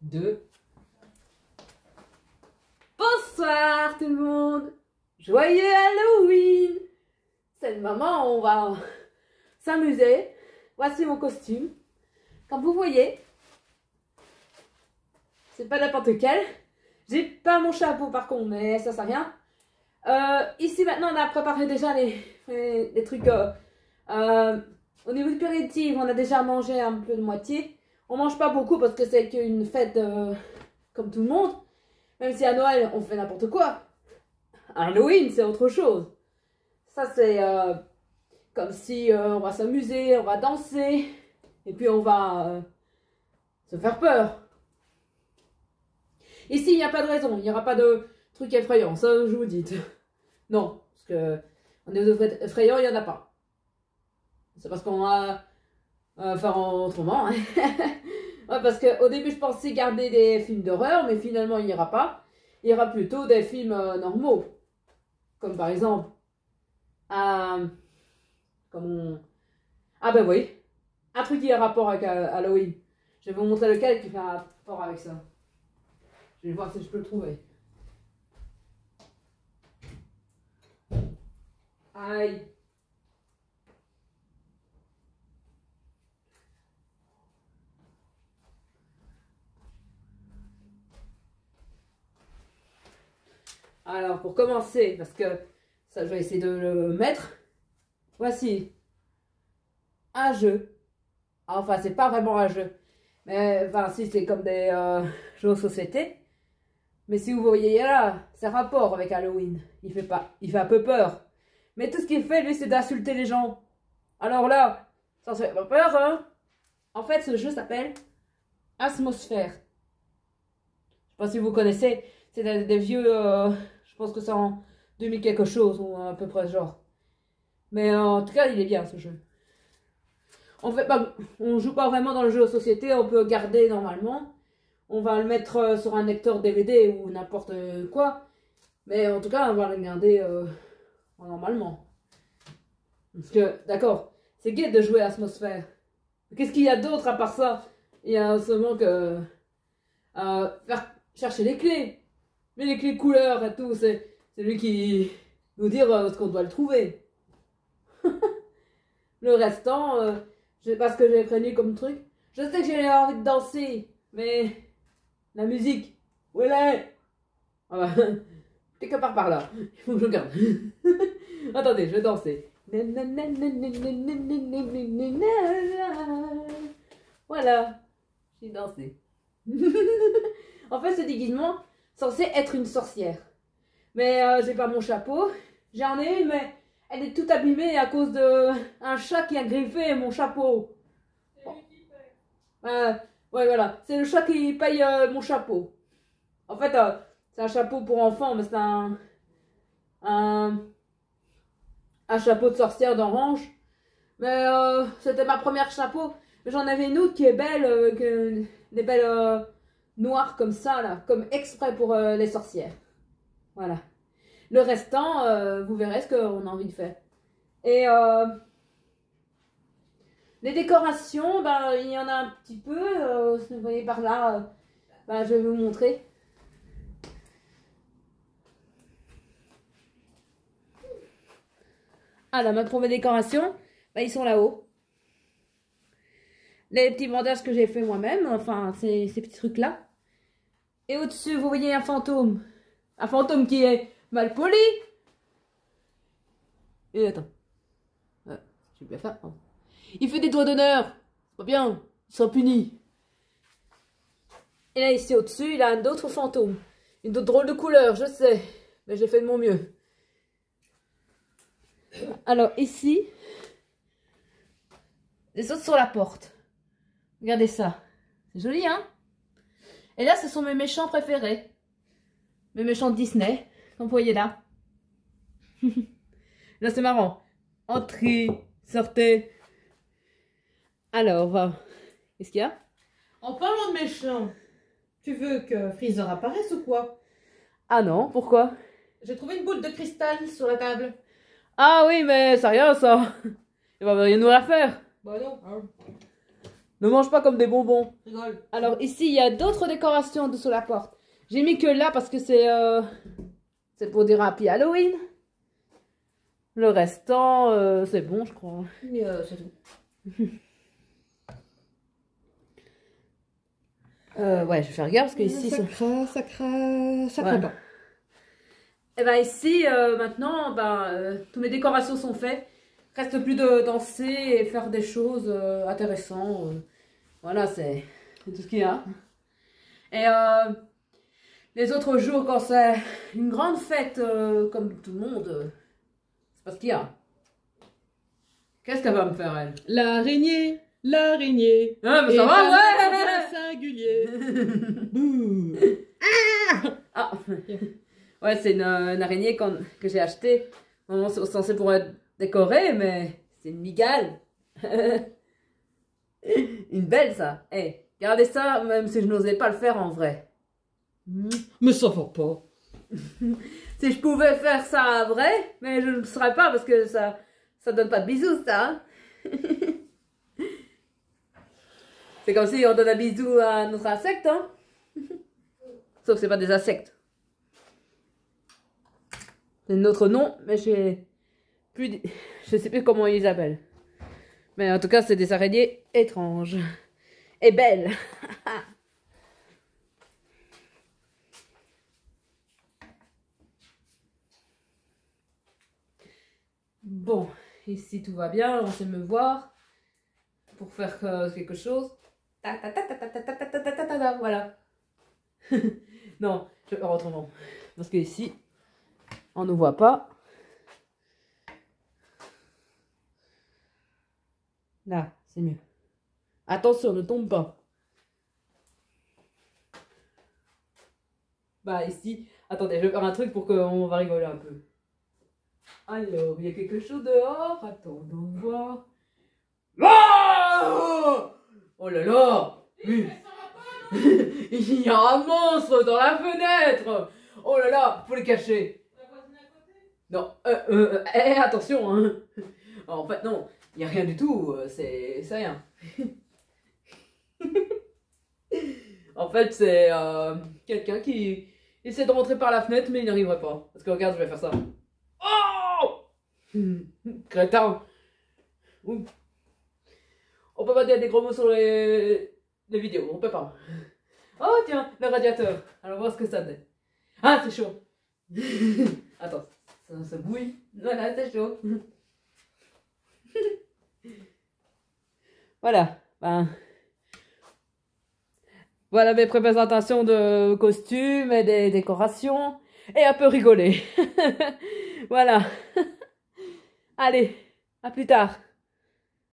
2. Bonsoir tout le monde. Joyeux Halloween. C'est le moment où on va s'amuser. Voici mon costume. Comme vous voyez, c'est pas n'importe lequel. J'ai pas mon chapeau par contre, mais ça sert à rien. Ici maintenant on a préparé déjà les trucs. Au niveau du péritif, on a déjà mangé un peu de moitié. On mange pas beaucoup parce que c'est qu'une fête comme tout le monde. Même si à Noël on fait n'importe quoi. Halloween c'est autre chose. Ça c'est comme si on va s'amuser, on va danser. Et puis on va se faire peur. Ici il n'y a pas de raison, il n'y aura pas de trucs effrayants, ça je vous dis. Non, parce que au niveau effrayant il n'y en a pas. C'est parce qu'on va faire autrement. Hein. Ouais, parce qu'au début, je pensais garder des films d'horreur, mais finalement, il n'y aura pas. Il y aura plutôt des films normaux. Comme par exemple... Ah ben oui. Un truc qui a rapport avec Halloween. Je vais vous montrer lequel qui fait un rapport avec ça. Je vais voir si je peux le trouver. Aïe. Alors, pour commencer, parce que ça, je vais essayer de le mettre. Voici un jeu. Enfin, c'est pas vraiment un jeu. Mais, enfin, si, c'est comme des jeux de société. Mais si vous voyez là, c'est rapport avec Halloween. Il fait un peu peur. Mais tout ce qu'il fait, lui, c'est d'insulter les gens. Alors là, ça fait pas peur, hein. En fait, ce jeu s'appelle Atmosphère. Je sais pas si vous connaissez. C'est des vieux... je pense que c'est en 2000 quelque chose, ou à peu près ce genre. Mais en tout cas, il est bien, ce jeu. On joue pas vraiment dans le jeu de société, on peut garder normalement. On va le mettre sur un lecteur DVD ou n'importe quoi. Mais en tout cas, on va le garder normalement. Parce que, d'accord, c'est gai de jouer à Atmosphère. Qu'est-ce qu'il y a d'autre à part ça? Il y a seulement que faire chercher les clés. Mais les clés couleurs et tout, c'est lui qui nous dire ce qu'on doit le trouver. Le restant, je sais pas ce que j'ai prévu comme truc. Je sais que j'ai envie de danser, mais la musique, où elle est? Ah bah, quelque part par là. Il faut que je regarde. Attendez, je vais danser. Voilà, j'ai dansé. En fait, ce déguisement censé être une sorcière. Mais j'ai pas mon chapeau. J'en ai une, mais elle est toute abîmée à cause de un chat qui a griffé mon chapeau. C'est lui qui paye. Ouais, voilà. C'est le chat qui paye mon chapeau. En fait, c'est un chapeau pour enfants, mais c'est un chapeau de sorcière d'orange. Mais c'était ma première chapeau. J'en avais une autre qui est belle, des belles noires comme ça, là, comme exprès pour les sorcières. Voilà. Le restant, vous verrez ce qu'on a envie de faire. Et les décorations, ben, il y en a un petit peu. Vous voyez par là, ben, je vais vous montrer. Alors, pour mes décorations, ben, ils sont là-haut. Les petits bandages que j'ai fait moi-même, enfin, ces petits trucs-là. Et au-dessus, vous voyez un fantôme. Un fantôme qui est mal poli. Et attends. Je vais bien faire. Il fait des doigts d'honneur. C'est pas bien. Il sera puni. Et là, ici au-dessus, il a un autre fantôme. Une autre drôle de couleur, je sais. Mais j'ai fait de mon mieux. Alors, ici, les autres sur la porte. Regardez ça. C'est joli, hein? Et là, ce sont mes méchants préférés. Mes méchants de Disney. Comme vous voyez là. Là, c'est marrant. Entrez, sortez. Alors, qu'est-ce qu'il y a? En parlant de méchants, tu veux que Freezer apparaisse ou quoi? Ah non, pourquoi? J'ai trouvé une boule de cristal sur la table. Ah oui, mais c'est rien ça. Il va rien nous la faire. Bah non. Hein. Ne mange pas comme des bonbons. Rigole. Alors ici, il y a d'autres décorations dessous la porte. J'ai mis que là parce que c'est pour dire Happy Halloween. Le restant, c'est bon, je crois. Mais c'est tout. Ouais, je vais faire gaffe parce que ici... Ça craint Voilà. pas. Et ben ici, maintenant, toutes mes décorations sont faites. Reste plus de danser et faire des choses intéressantes. Voilà, c'est tout ce qu'il y a. Et les autres jours, quand c'est une grande fête, comme tout le monde, c'est pas ce qu'il y a. Qu'est-ce qu'elle va me faire, elle? L'araignée, l'araignée. Ah, mais Et ça va, pas ouais! un singulier. Bouh. Ah! Ouais, c'est une araignée que j'ai achetée. Normalement, c'est censé pour être décorée, mais c'est une migale. Une belle, ça. Hey, regardez ça, même si je n'osais pas le faire en vrai. Mais ça va pas. Si je pouvais faire ça en vrai, mais je ne le saurais pas parce que ça donne pas de bisous, ça. Hein. C'est comme si on donne un bisou à notre insecte, hein. Sauf que c'est pas des insectes. C'est notre nom, mais je sais plus comment ils appellent. Mais en tout cas, c'est des araignées étranges. Et belles. Bon, ici tout va bien, on sait me voir. Pour faire quelque chose. Voilà. Non, je vais faire autrement. Parce que ici, on ne voit pas. Là, c'est mieux. Attention, ne tombe pas. Bah ici, attendez, je vais faire un truc pour qu'on va rigoler un peu. Alors, il y a quelque chose dehors. Attendons voir. Oh, oh là là. Il y a un monstre dans la fenêtre. Oh là là, faut les cacher. Non, attention, hein. En fait, non, il n'y a rien du tout, c'est rien. En fait, c'est quelqu'un qui essaie de rentrer par la fenêtre, mais il n'arriverait pas. Parce que regarde, je vais faire ça. Oh, crétin. Ouh. On peut pas dire des gros mots sur les vidéos, on peut pas. Oh tiens, le radiateur. Alors voir ce que ça donne. Ah, c'est chaud. Attends, ça bouille. Voilà, c'est chaud. Voilà. Voilà mes présentations de costumes et des décorations. Et un peu rigoler. Voilà. Allez, à plus tard.